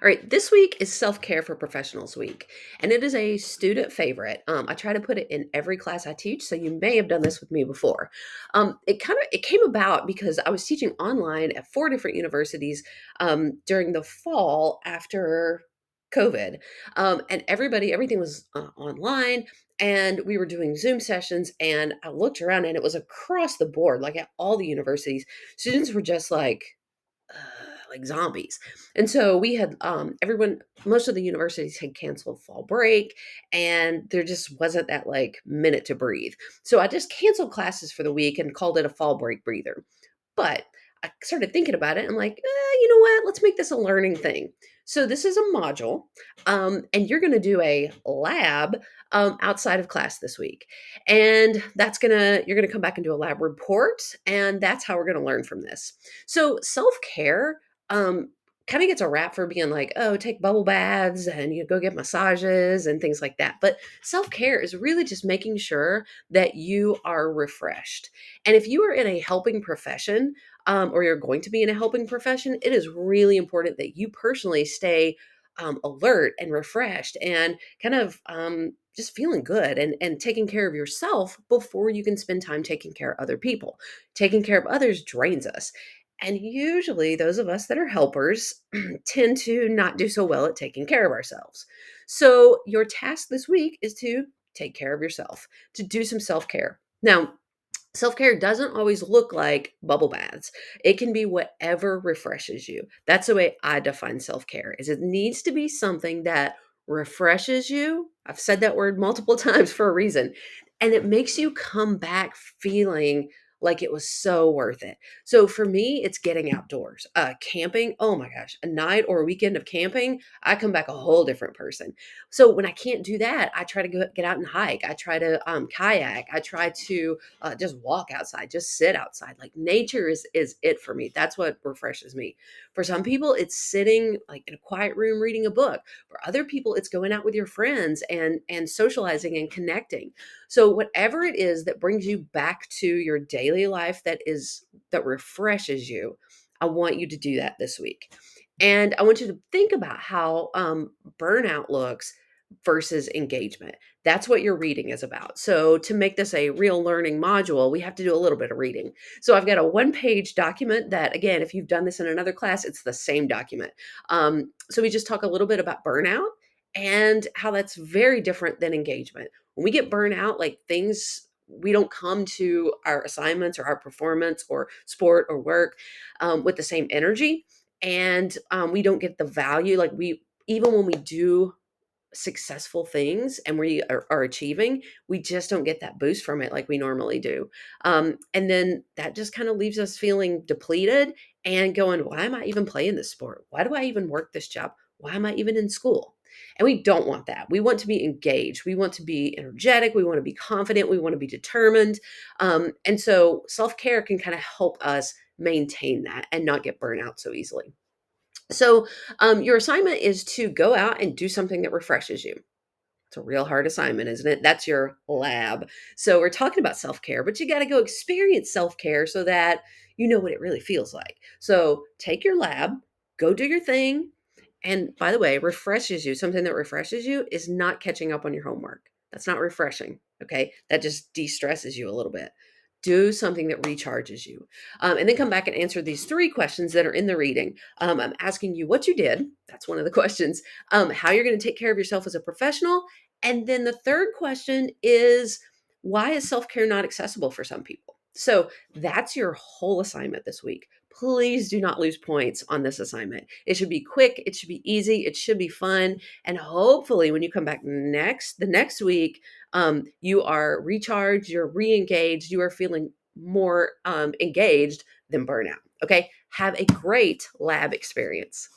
All right, this week is Self Care for Professionals Week, and it is a student favorite. I try to put it in every class I teach, so you may have done this with me before. It came about because I was teaching online at four different universities during the fall after COVID, and everything was online, and we were doing Zoom sessions. And I looked around, and it was across the board, like at all the universities, students were just like zombies. And so we had everyone most of the universities had canceled fall break, and there just wasn't that like minute to breathe. So I just canceled classes for the week and called it a fall break breather. But I started thinking about it. I'm like, you know what? Let's make this a learning thing. So this is a module, and you're going to do a lab outside of class this week, and you're gonna come back and do a lab report, and that's how we're going to learn from this. So self care um, kind of gets a rap for being like, oh, take bubble baths and you go get massages and things like that. But self care is really just making sure that you are refreshed. And if you are in a helping profession, or you're going to be in a helping profession, it is really important that you personally stay alert and refreshed and kind of just feeling good and taking care of yourself before you can spend time taking care of other people. Taking care of others drains us. And usually, those of us that are helpers tend to not do so well at taking care of ourselves. So, your task this week is to take care of yourself, to do some self care. Now, self care doesn't always look like bubble baths. It can be whatever refreshes you. That's the way I define self care. Is it needs to be something that refreshes you. I've said that word multiple times for a reason, and it makes you come back feeling like it was so worth it. So for me, it's getting outdoors. Camping, oh my gosh, a night or a weekend of camping, I come back a whole different person. So when I can't do that, I try to get out and hike. I try to kayak. I try to just walk outside, just sit outside. Like nature is it for me. That's what refreshes me. For some people, it's sitting like in a quiet room reading a book. For other people, it's going out with your friends and socializing and connecting. So whatever it is that brings you back to your daily life that refreshes you, I want you to do that this week. And I want you to think about how burnout looks versus engagement. That's what your reading is about. So, to make this a real learning module, we have to do a little bit of reading. So, I've got a one-page document that, again, if you've done this in another class, it's the same document. So, we just talk a little bit about burnout and how that's very different than engagement. When we get burnout, like things, we don't come to our assignments or our performance or sport or work with the same energy, and we don't get the value. Like we, even when we do successful things and we are achieving, we just don't get that boost from it like we normally do. And then that just kind of leaves us feeling depleted and going, why am I even playing this sport? Why do I even work this job? Why am I even in school? And we don't want that. We want to be engaged. We want to be energetic. We want to be confident. We want to be determined. And so self care can kind of help us maintain that and not get burnt out so easily. So, your assignment is to go out and do something that refreshes you. It's a real hard assignment, isn't it? That's your lab. So, we're talking about self care, but you got to go experience self care so that you know what it really feels like. So, take your lab, go do your thing. And by the way, refreshes you. Something that refreshes you is not catching up on your homework. That's not refreshing. Okay. That just de stresses you a little bit. Do something that recharges you. And then come back and answer these three questions that are in the reading. I'm asking you what you did. That's one of the questions. How you're going to take care of yourself as a professional. And then the third question is, why is self care not accessible for some people? So that's your whole assignment this week. Please do not lose points on this assignment. It should be quick, it should be easy, it should be fun. And hopefully, when you come back the next week, you are recharged, you're re engaged, you are feeling more engaged than burnout. Okay. Have a great lab experience.